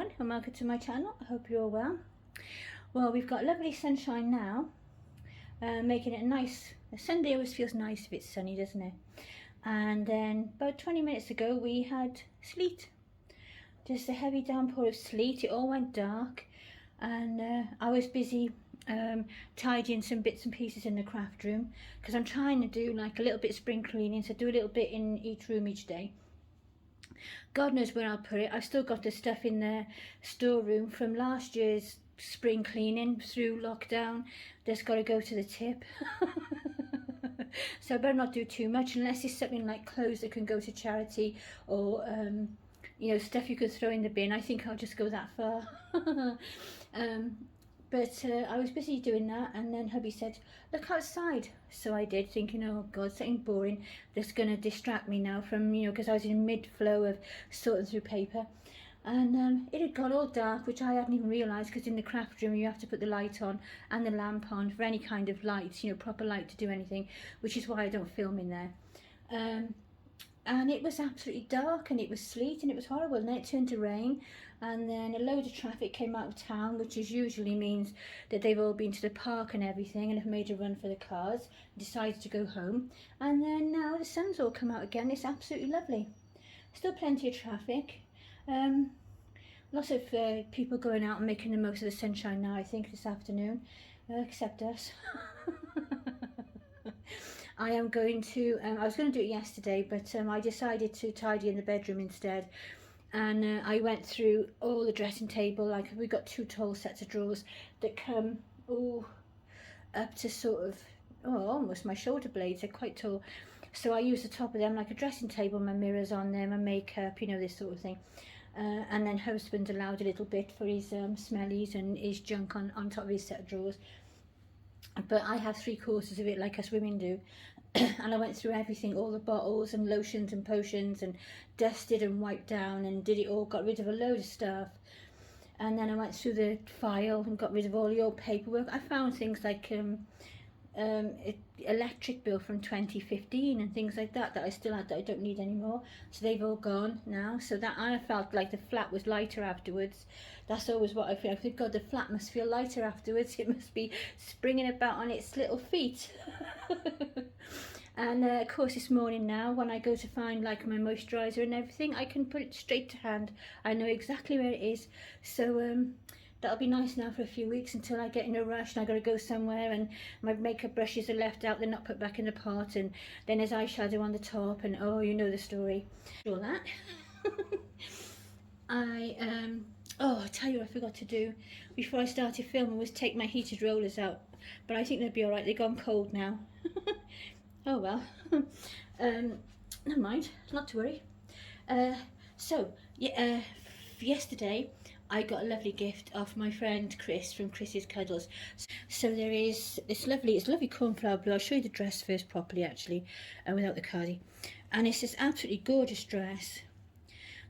everyone and welcome to my channel. I hope you're all well. Well, we've got lovely sunshine now, making it nice. A Sunday always feels nice if it's sunny, doesn't it? And then about 20 minutes ago we had sleet, just a heavy downpour of sleet. It all went dark, and I was busy tidying some bits and pieces in the craft room, because I'm trying to do like a little bit of spring cleaning, so do a little bit in each room each day. God knows where I'll put it. I've still got the stuff in the storeroom from last year's spring cleaning through lockdown. That's got to go to the tip. So I better not do too much, unless it's something like clothes that can go to charity, or you know, stuff you could throw in the bin. I think I'll just go that far. But I was busy doing that, and then hubby said, look outside. So I did, thinking, oh God, something boring that's going to distract me now from, you know, because I was in mid-flow of sorting through paper. And it had got all dark, which I hadn't even realised, because in the craft room you have to put the light on and the lamp on for any kind of light, you know, proper light to do anything, which is why I don't film in there. And it was absolutely dark, and it was sleet, and it was horrible, and then it turned to rain, and then a load of traffic came out of town, which usually means that they've all been to the park and everything and have made a run for the cars, decided to go home, and then now the sun's all come out again. It's absolutely lovely. Still plenty of traffic, lots of people going out and making the most of the sunshine now, I think, this afternoon, except us. I am going to, I was going to do it yesterday, but I decided to tidy in the bedroom instead. And I went through all the dressing table. Like, we've got two tall sets of drawers that come up to sort of, almost my shoulder blades. They're quite tall. So I use the top of them like a dressing table, my mirrors on there, my makeup, you know, this sort of thing. And then husband allowed a little bit for his smellies and his junk on top of his set of drawers. But I have 3/4 of it, like us women do. And I went through everything, all the bottles and lotions and potions, and dusted and wiped down and did it all, got rid of a load of stuff. And then I went through the file and got rid of all the old paperwork. I found things like electric bill from 2015 and things like that I still had that I don't need anymore. So they've all gone now. So that, I felt like the flat was lighter afterwards. That's always what I feel. I think, God, the flat must feel lighter afterwards. It must be springing about on its little feet. And of course this morning now, when I go to find like my moisturiser and everything, I can put it straight to hand. I know exactly where it is. So that'll be nice now for a few weeks, until I get in a rush and I got to go somewhere and my makeup brushes are left out, they're not put back in the pot, and then there's eyeshadow on the top, and oh, you know the story. All that. I tell you what I forgot to do before I started filming was take my heated rollers out, but I think they'll be alright. They've gone cold now. Oh well. Never mind, not to worry. So yeah, yesterday I got a lovely gift off my friend Chris from Chris's Cuddles. So there is this lovely, it's lovely cornflower blue. I'll show you the dress first properly, actually, without the cardie. And it's this absolutely gorgeous dress.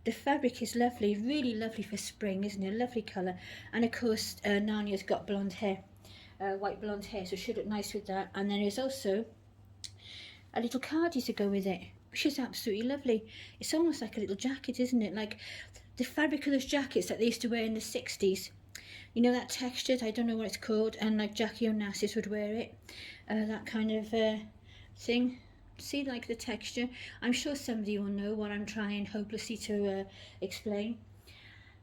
The fabric is lovely, really lovely for spring, isn't it? A lovely colour. And of course, Narnia's got blonde hair, white blonde hair, so it should look nice with that. And then there's also a little cardie to go with it, which is absolutely lovely. It's almost like a little jacket, isn't it? Like the fabric of those jackets that they used to wear in the 60s. You know, that textured, I don't know what it's called, and like Jackie Onassis would wear it. That kind of thing. See, like the texture. I'm sure somebody will know what I'm trying hopelessly to explain.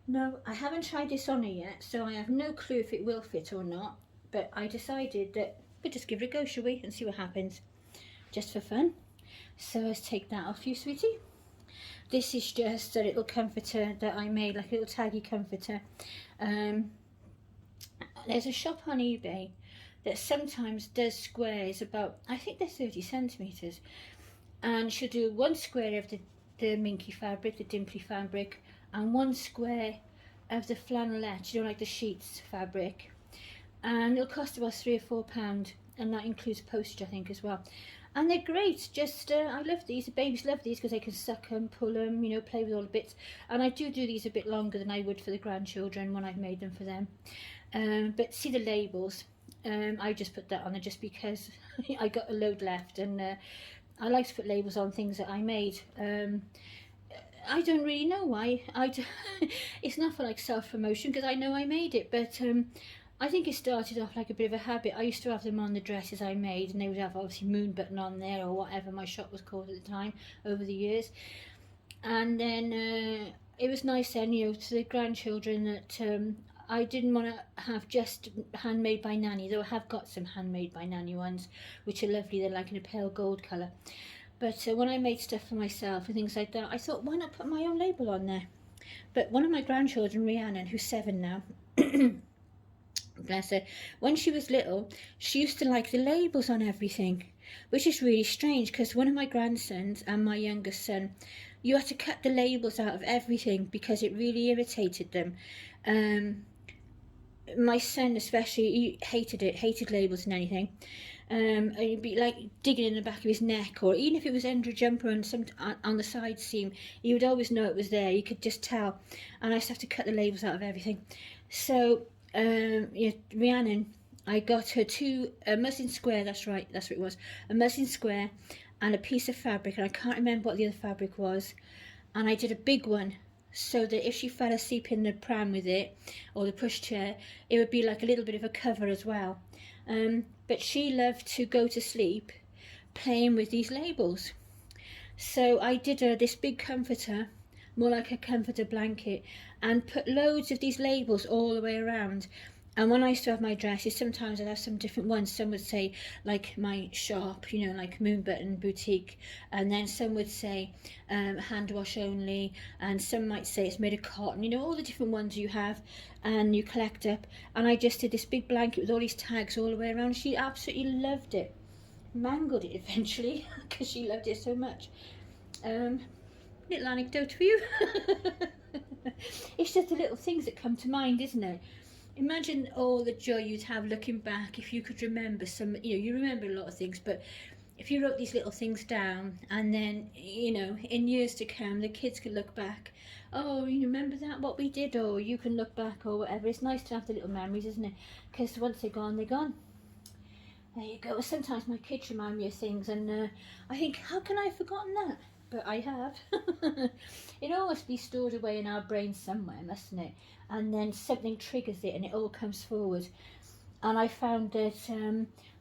No, I haven't tried this on her yet, so I have no clue if it will fit or not. But I decided that we'll just give it a go, shall we, and see what happens. Just for fun. So let's take that off you, sweetie. This is just a little comforter that I made, like a little taggy comforter. There's a shop on eBay that sometimes does squares about, I think they're 30 centimetres, and she'll do one square of the minky fabric, the dimply fabric, and one square of the flannelette, you know, like the sheets fabric, and it'll cost about £3 or £4, and that includes postage, I think, as well. And they're great. Just I love these. The babies love these because they can suck them, pull them, you know, play with all the bits. And I do these a bit longer than I would for the grandchildren when I've made them for them. But see the labels. I just put that on there just because I got a load left, and I like to put labels on things that I made. I don't really know why. It's not for like self-promotion because I know I made it, but I think it started off like a bit of a habit. I used to have them on the dresses I made, and they would have obviously Moonbutton on there or whatever my shop was called at the time over the years. And then it was nice then, you know, to the grandchildren that I didn't want to have just handmade by Nanny, though I have got some handmade by Nanny ones, which are lovely. They're like in a pale gold colour. But when I made stuff for myself and things like that, I thought, why not put my own label on there? But one of my grandchildren, Rhiannon, who's 7 now, bless her, when she was little, she used to like the labels on everything, which is really strange because one of my grandsons and my youngest son, you had to cut the labels out of everything because it really irritated them. My son especially, he hated it, hated labels and anything. And he'd be like digging in the back of his neck, or even if it was under a jumper and some on the side seam, he would always know it was there. You could just tell. And I used to have to cut the labels out of everything. So yeah, Rhiannon, I got her a muslin square. That's right, that's what it was. A muslin square and a piece of fabric, and I can't remember what the other fabric was. And I did a big one, so that if she fell asleep in the pram with it, or the pushchair, it would be like a little bit of a cover as well. But she loved to go to sleep playing with these labels. So I did her this big comforter, more like a comforter blanket, and put loads of these labels all the way around. And when I used to have my dresses, sometimes I'd have some different ones. Some would say like my shop, you know, like Moonbutton Boutique, and then some would say hand wash only, and some might say it's made of cotton, you know, all the different ones you have and you collect up. And I just did this big blanket with all these tags all the way around. She absolutely loved it. Mangled it eventually because she loved it so much. Little anecdote for you. It's just the little things that come to mind, isn't it? Imagine all the joy you'd have looking back if you could remember some, you know, you remember a lot of things, but if you wrote these little things down and then, you know, in years to come, the kids could look back, oh, you remember that, what we did, or you can look back or whatever. It's nice to have the little memories, isn't it? Because once they're gone, they're gone. There you go. Sometimes my kids remind me of things and I think, how can I have forgotten that? But I have. It all must be stored away in our brains somewhere, mustn't it? And then something triggers it and it all comes forward. And I found that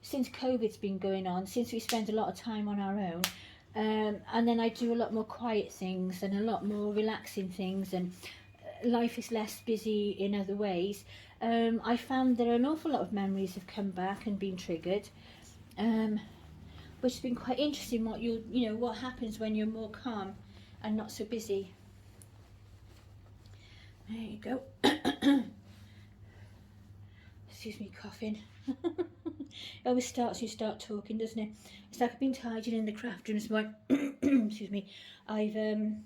since COVID's been going on, since we spend a lot of time on our own, and then I do a lot more quiet things and a lot more relaxing things, and life is less busy in other ways, I found that an awful lot of memories have come back and been triggered, which has been quite interesting. What you know, what happens when you're more calm and not so busy. There you go. Excuse me, coughing. It always starts when you start talking, doesn't it? It's like I've been tidying in the craft room this morning. Excuse me. I've been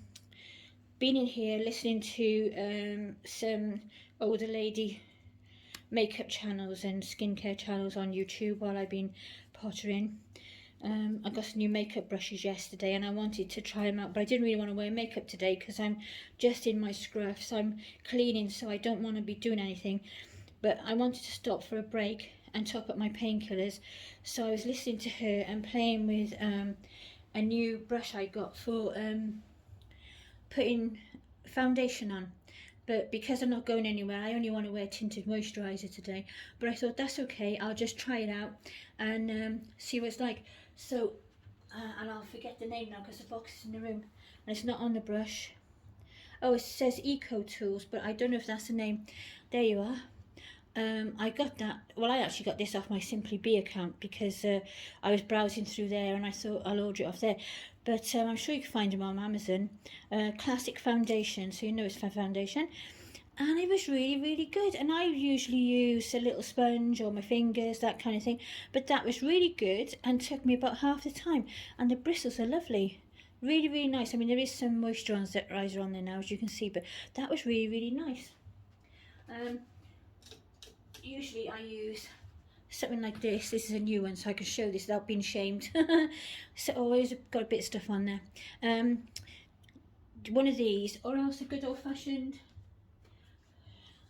in here listening to some older lady makeup channels and skincare channels on YouTube while I've been pottering. I got some new makeup brushes yesterday and I wanted to try them out, but I didn't really want to wear makeup today because I'm just in my scruffs. I'm cleaning, so I don't want to be doing anything, but I wanted to stop for a break and top up my painkillers. So I was listening to her and playing with a new brush I got for putting foundation on. But because I'm not going anywhere, I only want to wear tinted moisturiser today. But I thought that's okay, I'll just try it out and see what it's like. So, and I'll forget the name now because the box is in the room and it's not on the brush. Oh, it says Eco Tools, but I don't know if that's the name. There you are. I got that, well, I actually got this off my Simply Be account because I was browsing through there and I thought I'll order it off there. But I'm sure you can find them on Amazon. Classic foundation, so you know it's for foundation. And it was really, really good. And I usually use a little sponge or my fingers, that kind of thing. But that was really good and took me about half the time. And the bristles are lovely. Really, really nice. I mean, there is some moisturiser on there now, as you can see. But that was really, really nice. Usually I use something like this. This is a new one, so I can show this without being shamed. So always got a bit of stuff on there. One of these, or else a good old-fashioned,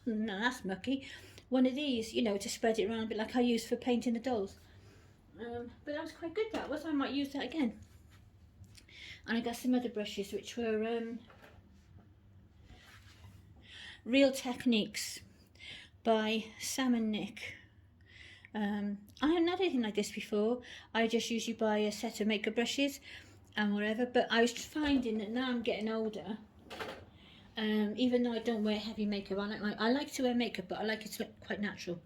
no, that's mucky, one of these, you know, to spread it around a bit like I use for painting the dolls. But that was quite good, that was. I might use that again. And I got some other brushes which were Real Techniques by Sam and Nick. I haven't had anything like this before. I just usually buy a set of makeup brushes and whatever, but I was finding that now I'm getting older, even though I don't wear heavy makeup, I like to wear makeup, but I like it to look quite natural.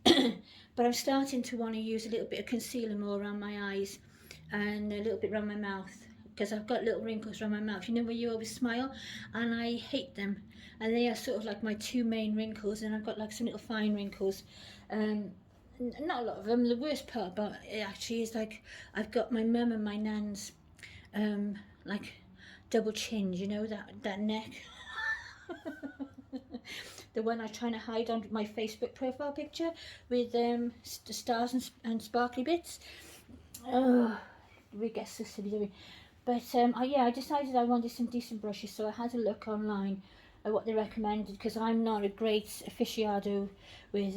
But I'm starting to want to use a little bit of concealer more around my eyes and a little bit around my mouth, because I've got little wrinkles around my mouth, you know, where you always smile, and I hate them, and they are sort of like my two main wrinkles, and I've got like some little fine wrinkles. Not a lot of them. The worst part about it actually is like I've got my mum and my nan's like double chins, you know, that neck. The one I trying to hide on my Facebook profile picture with the stars and sparkly bits. Oh, we get so silly, don't we? But yeah, I decided I wanted some decent brushes, so I had a look online at what they recommended, because I'm not a great aficionado with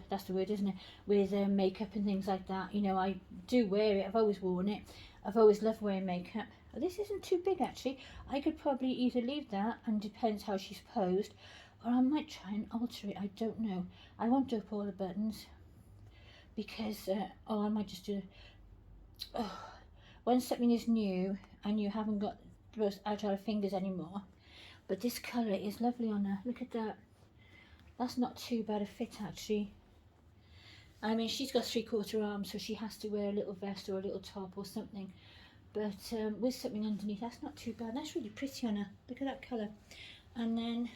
that's the word, isn't it, with makeup and things like that. You know, I do wear it, I've always worn it, I've always loved wearing makeup. Oh, this isn't too big actually. I could probably either leave that, and depends how she's posed, or I might try and alter it, I don't know. I won't do up all the buttons, because I might just do when something is new and you haven't got those agile fingers anymore. But this colour is lovely on her. Look at that. That's not too bad a fit actually. I mean, she's got 3/4 arms, so she has to wear a little vest or a little top or something. But with something underneath, that's not too bad. That's really pretty on her. Look at that colour. And then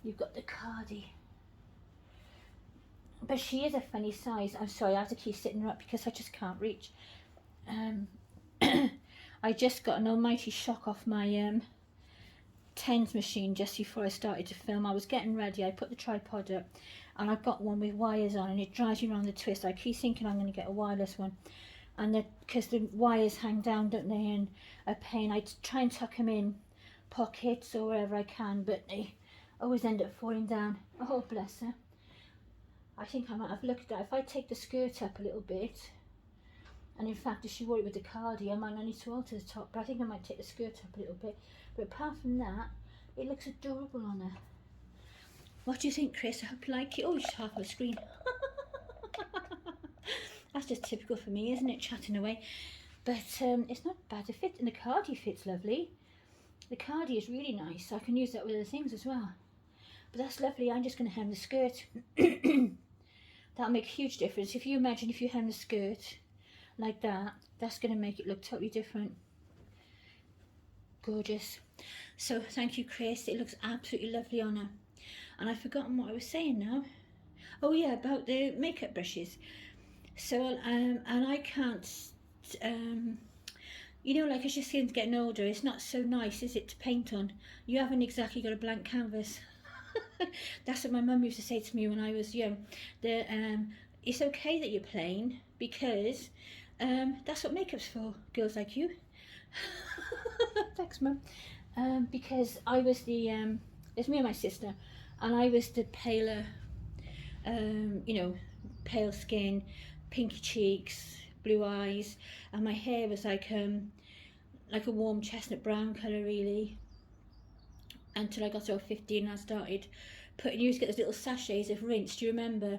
you've got the cardi. But she is a funny size. I'm sorry, I have to keep sitting her up because I just can't reach. I just got an almighty shock off my tens machine just before I started to film. I was getting ready, I put the tripod up, and I've got one with wires on, and it drives me around the twist. I keep thinking I'm going to get a wireless one, and because the wires hang down, don't they, and a pain. I try and tuck them in pockets or wherever I can, but they always end up falling down. Oh, bless her. I think I might have looked at that. If I take the skirt up a little bit, and in fact, if she wore it with the cardi, I might not need to alter the top, but I think I might take the skirt up a little bit. But apart from that, it looks adorable on her. What do you think, Chris? I hope you like it. Oh, she's half on the screen. That's just typical for me, isn't it? Chatting away. But it's not bad to fit, and the cardi fits lovely. The cardi is really nice. I can use that with other things as well. But that's lovely. I'm just going to hem the skirt. That'll make a huge difference. If you imagine if you hem the skirt like that, that's going to make it look totally different. Gorgeous. So thank you, Chris. It looks absolutely lovely on her. And I've forgotten what I was saying now. Oh yeah, about the makeup brushes. So and I can't you know, like as your skin's getting older, it's not so nice, is it, to paint on? You haven't exactly got a blank canvas. That's what my mum used to say to me when I was young. It's okay that you're plain, because that's what makeup's for, girls like you. Thanks, Mum. Because I was it's me and my sister, and I was the paler, you know, pale skin, pinky cheeks, blue eyes, and my hair was like a warm chestnut brown colour really. Until I got over 15, I started putting, you used to get those little sachets of rinse, do you remember?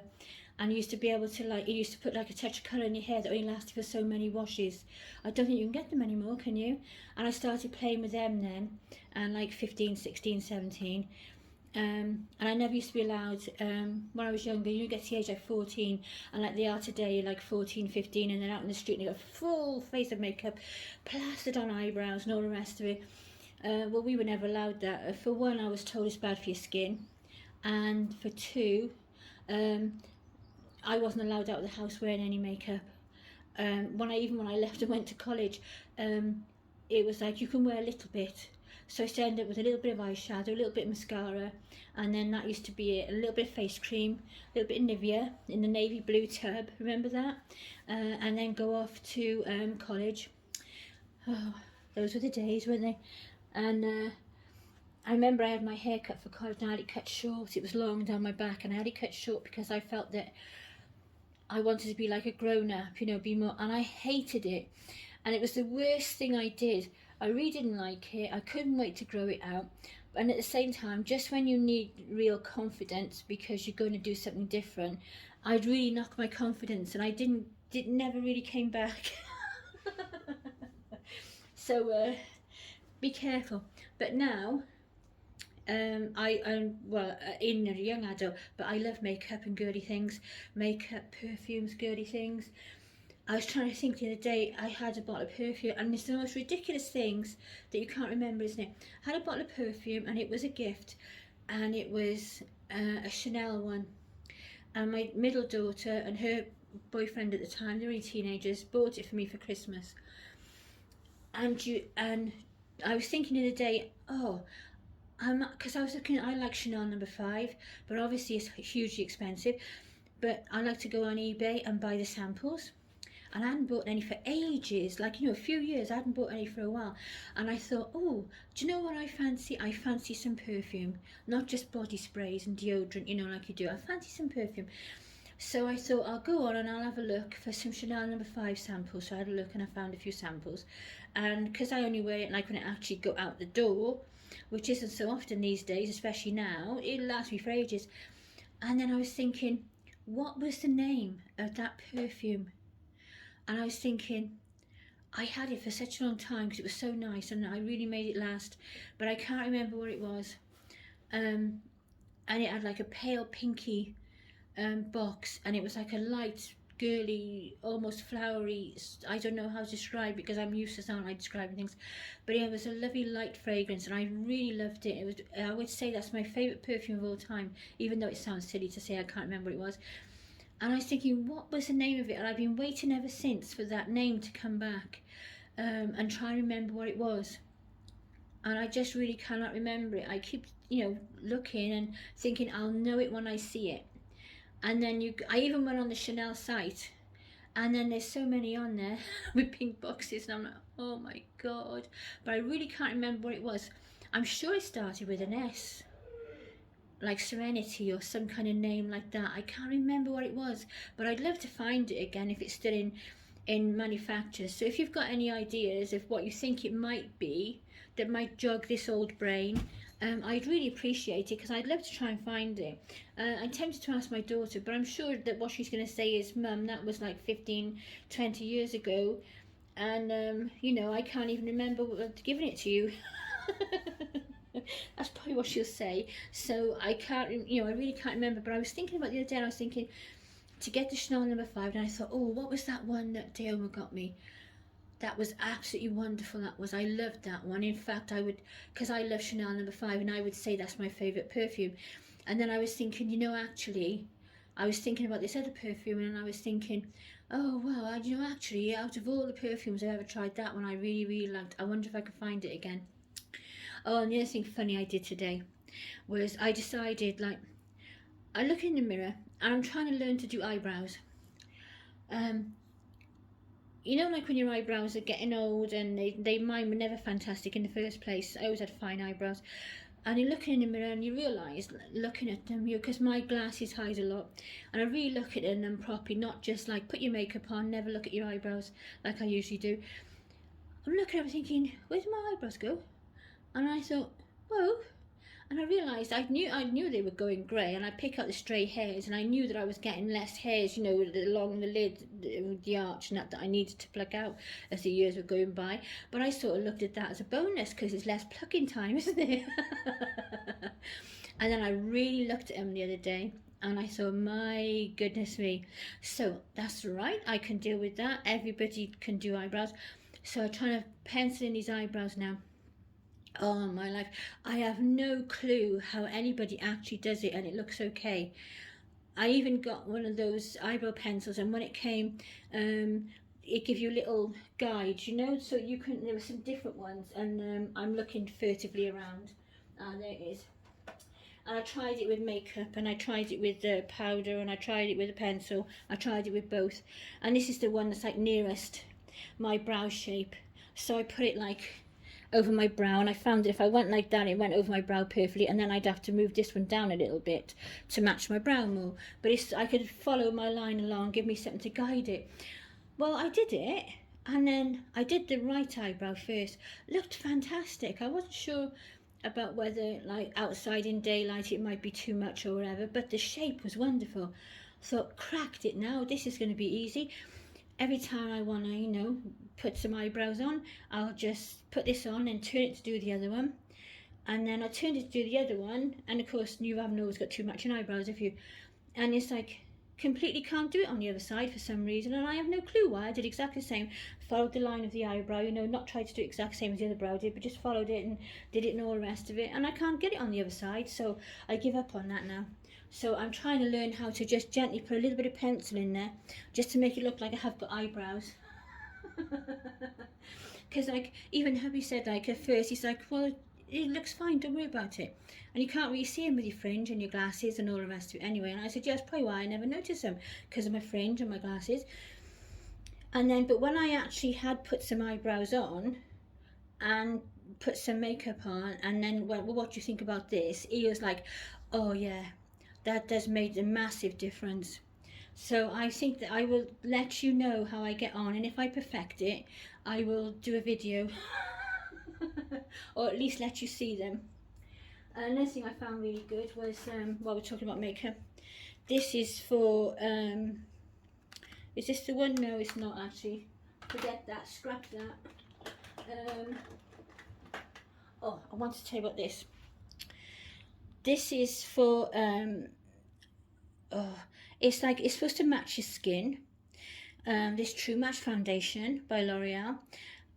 And you used to be able to, like, you used to put like a touch of colour in your hair that only lasted for so many washes. I don't think you can get them anymore, can you? And I started playing with them then, and like 15, 16, 17. And I never used to be allowed, when I was younger, you get to the age like 14, and like they are today, you're like 14, 15, and they're out in the street and they've got a full face of makeup, plastered on eyebrows and all the rest of it. Well, we were never allowed that. For one, I was told it's bad for your skin, and for two, I wasn't allowed out of the house wearing any makeup. When I left and went to college, it was like you can wear a little bit. So I used to end up with a little bit of eyeshadow, a little bit of mascara, and then that used to be it. A little bit of face cream, a little bit of Nivea in the navy blue tub, remember that? And then go off to college. Oh, those were the days, weren't they? And I remember I had my hair cut for college, and I had it cut short. It was long down my back, and I had it cut short because I felt that I wanted to be like a grown-up, you know, be more, and I hated it. and it was the worst thing I did. I really didn't like it. I couldn't wait to grow it out. And at the same time, just when you need real confidence because you're going to do something different, I'd really knock my confidence, and I never really came back. So be careful. But now, I'm well, in a young adult, but I love makeup and girly things, makeup, perfumes, girly things. I was trying to think the other day, I had a bottle of perfume, and it's the most ridiculous things that you can't remember, isn't it? I had a bottle of perfume, and it was a gift, and it was a Chanel one. And my middle daughter and her boyfriend at the time, they were teenagers, bought it for me for Christmas. And I was thinking the other day, because I was looking, I like Chanel No. 5, but obviously it's hugely expensive. But I like to go on eBay and buy the samples. And I hadn't bought any for ages, like, a few years. I hadn't bought any for a while. And I thought, oh, do you know what I fancy? I fancy some perfume, not just body sprays and deodorant, like you do. I fancy some perfume. So I thought, I'll go on and I'll have a look for some Chanel No. 5 samples. So I had a look and I found a few samples. And because I only wear it like when I actually go out the door, which isn't so often these days, especially now, it'll last me for ages. And then I was thinking, what was the name of that perfume? And I was thinking, I had it for such a long time because it was so nice and I really made it last, but I can't remember what it was. And it had like a pale pinky box, and it was like a light, girly, almost flowery, I don't know how to describe it because I'm used to sound like describing things, but yeah, it was a lovely light fragrance and I really loved it. It was, I would say that's my favourite perfume of all time, even though it sounds silly to say I can't remember what it was. And I was thinking, what was the name of it? And I've been waiting ever since for that name to come back and try and remember what it was. And I just really cannot remember it. I keep, looking and thinking I'll know it when I see it. And then I even went on the Chanel site, and then there's so many on there with pink boxes, and I'm like, oh my God. But I really can't remember what it was. I'm sure it started with an S, like Serenity or some kind of name like that. I can't remember what it was, but I'd love to find it again if it's still in manufacture. So if you've got any ideas of what you think it might be that might jog this old brain, I'd really appreciate it, because I'd love to try and find it. I'm tempted to ask my daughter, but I'm sure that what she's going to say is, Mum, that was like 15, 20 years ago, and I can't even remember giving it to you. That's probably what she'll say. So I can't, I really can't remember. But I was thinking about the other day, and I was thinking to get the Chanel No. 5, and I thought, oh, what was that one that Dioma got me? That was absolutely wonderful. I loved that one. In fact, because I love Chanel No. 5, and I would say that's my favourite perfume. And then I was thinking, actually, I was thinking about this other perfume, and I was thinking, oh, well, actually, out of all the perfumes I've ever tried, that one I really, really liked. I wonder if I could find it again. Oh, and the other thing funny I did today was I decided, I look in the mirror and I'm trying to learn to do eyebrows. Like when your eyebrows are getting old, and mine were never fantastic in the first place. I always had fine eyebrows. And you're looking in the mirror and you realise, looking at them, because my glasses hide a lot, and I really look at them properly, not just like put your makeup on, never look at your eyebrows like I usually do. I'm looking at them thinking, where did my eyebrows go? And I thought, whoa, and I realised I knew they were going grey, and I pick up the stray hairs, and I knew that I was getting less hairs, along the lid, the arch, and that I needed to pluck out as the years were going by. But I sort of looked at that as a bonus, because it's less plucking time, isn't it? And then I really looked at them the other day, and I thought, my goodness me. So that's right, I can deal with that. Everybody can do eyebrows. So I'm trying to pencil in these eyebrows now. Oh my life, I have no clue how anybody actually does it and it looks okay. I even got one of those eyebrow pencils, and when it came, it gives you a little guide, so you can, there were some different ones, and I'm looking furtively around. There it is. And I tried it with makeup, and I tried it with powder, and I tried it with a pencil. I tried it with both, and this is the one that's like nearest my brow shape. So I put it like over my brow, and I found that if I went like that, it went over my brow perfectly, and then I'd have to move this one down a little bit to match my brow more. But I could follow my line along, give me something to guide it. Well, I did it, And then I did the right eyebrow first. Looked fantastic. I wasn't sure about whether, like, outside in daylight it might be too much or whatever, but the shape was wonderful. Thought, cracked it now. This is going to be easy. Every time I want to, put some eyebrows on, I'll just put this on and turn it to do the other one. And then I turned it to do the other one, and of course you haven't always got too much in eyebrows if you, and it's like completely can't do it on the other side for some reason, and I have no clue why. I did exactly the same, followed the line of the eyebrow, not tried to do exactly the same as the other brow did, but just followed it and did it and all the rest of it, and I can't get it on the other side, so I give up on that now. So I'm trying to learn how to just gently put a little bit of pencil in there, just to make it look like I have got eyebrows. Because like even hubby said, like at first he's like, well, it looks fine, don't worry about it. And you can't really see him with your fringe and your glasses and all the rest of it anyway. And I said, yeah, that's probably why I never noticed them, because of my fringe and my glasses. And then, but when I actually had put some eyebrows on and put some makeup on, and then, well, what do you think about this? He was like, oh yeah, that does make a massive difference. So I think that I will let you know how I get on, and if I perfect it, I will do a video. Or at least let you see them. Another thing I found really good was, while we're talking about makeup, this is for, is this the one? No, it's not actually. Forget that, scrap that. Oh, I want to tell you about this. This is for, it's like, it's supposed to match your skin. This True Match foundation by L'Oreal,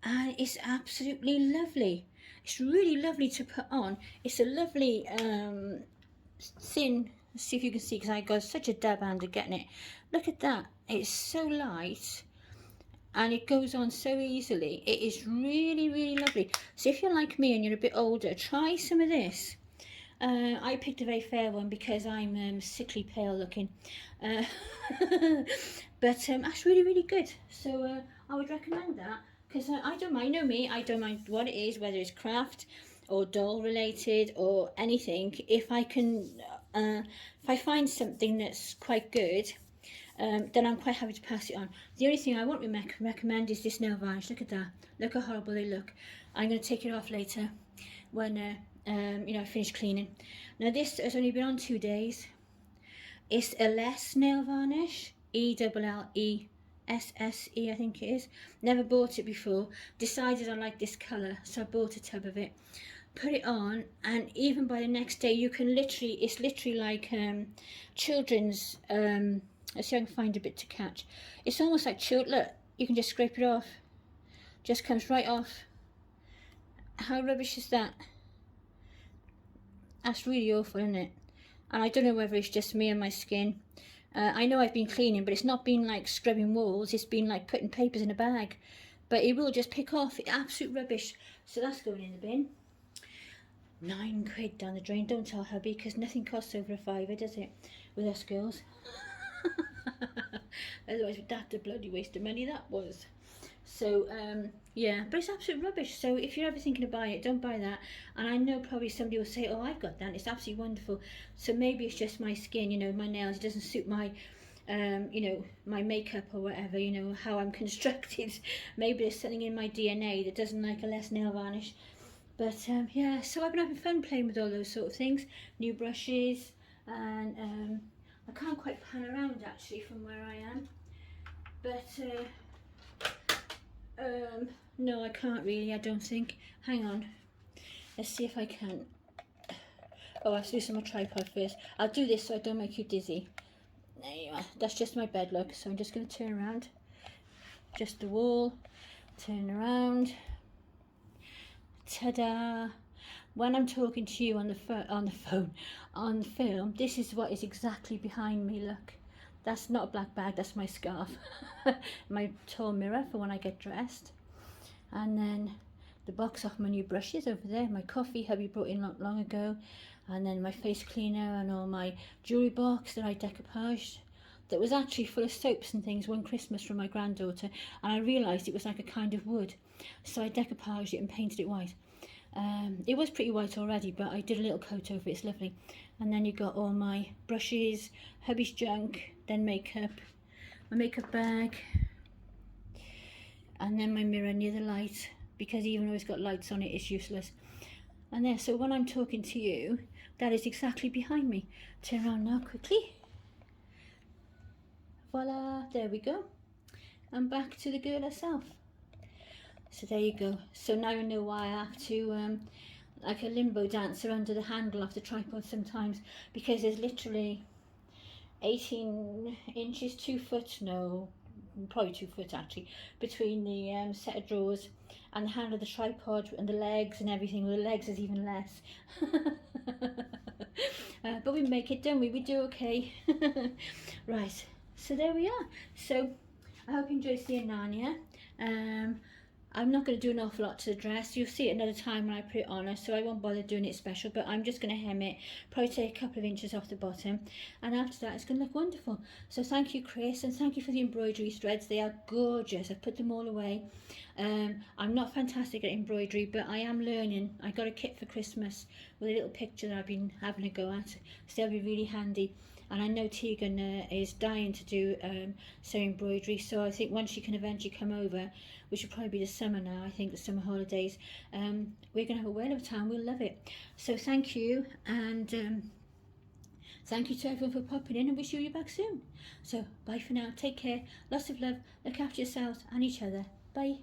and it's absolutely lovely. It's really lovely to put on. It's a lovely thin, see if you can see, because I got such a dab hand at getting it. Look at that, it's so light and it goes on so easily. It is really, really lovely. So if you're like me and you're a bit older, try some of this. I picked a very fair one because I'm sickly pale looking, but that's really, really good. So I would recommend that, because I don't mind, me, I don't mind what it is, whether it's craft or doll related or anything. If I can, if I find something that's quite good, then I'm quite happy to pass it on. The only thing I won't recommend is this nail varnish. Look at that. Look how horrible they look. I'm going to take it off later when I finish cleaning. Now this has only been on 2 days. It's a less nail varnish, ELLESSE I think it is. Never bought it before. Decided I like this colour, so I bought a tub of it. Put it on, and even by the next day you can literally, it's literally like children's, let's see if I can find a bit to catch. It's almost like look, you can just scrape it off. Just comes right off. How rubbish is that? That's really awful, isn't it? And I don't know whether it's just me and my skin. I know I've been cleaning, but it's not been like scrubbing walls. It's been like putting papers in a bag. But it will just pick off. Absolute rubbish. So that's going in the bin. £9 down the drain. Don't tell hubby, because nothing costs over a £5, does it? With us girls. Otherwise, that's a bloody waste of money that was. So yeah, but it's absolute rubbish. So if you're ever thinking of buying it, don't buy that. And I know probably somebody will say, oh, I've got that, it's absolutely wonderful. So maybe it's just my skin, my nails, it doesn't suit my my makeup or whatever, how I'm constructed. Maybe there's something in my DNA that doesn't like a less nail varnish. But yeah, so I've been having fun playing with all those sort of things. New brushes, and I can't quite pan around actually from where I am, but no, I can't really, I don't think. Hang on, let's see if I can. Oh, I have to do some more tripod first. I'll do this so I don't make you dizzy. There you are. That's just my bed look, so I'm just going to turn around. Just the wall, turn around. Ta-da! When I'm talking to you on the film, this is what is exactly behind me. Look, that's not a black bag, that's my scarf. My tall mirror for when I get dressed. And then the box off my new brushes over there. My coffee hubby brought in not long ago. And then my face cleaner and all my jewellery box that I decoupaged. That was actually full of soaps and things one Christmas from my granddaughter. And I realised it was like a kind of wood. So I decoupaged it and painted it white. It was pretty white already, but I did a little coat over it. It's lovely. And then you got all my brushes, hubby's junk, then makeup, my makeup bag, and then my mirror near the light, because even though it's got lights on it, it's useless. And there, so when I'm talking to you, that is exactly behind me. Turn around now quickly. Voila, there we go. And back to the girl herself. So there you go. So now you know why I have to like a limbo dancer under the handle of the tripod sometimes, because there's literally 18 inches, 2 foot, no, probably 2 foot actually, between the set of drawers and the handle of the tripod and the legs and everything. Well, the legs is even less. But we make it, don't we? We do okay. Right, so there we are. So I hope you enjoyed seeing Narnia. I'm not going to do an awful lot to the dress. You'll see it another time when I put it on her, so I won't bother doing it special, but I'm just going to hem it, probably take a couple of inches off the bottom, and after that it's going to look wonderful. So thank you, Chris, and thank you for the embroidery threads. They are gorgeous. I've put them all away. I'm not fantastic at embroidery, but I am learning. I got a kit for Christmas with a little picture that I've been having a go at, so they'll be really handy. And I know Teagan is dying to do some embroidery, so I think once she can eventually come over, which will probably be the summer now, I think the summer holidays, we're going to have a whale of a time. We'll love it. So thank you, and thank you to everyone for popping in, and we'll see you back soon. So bye for now. Take care. Lots of love. Look after yourselves and each other. Bye.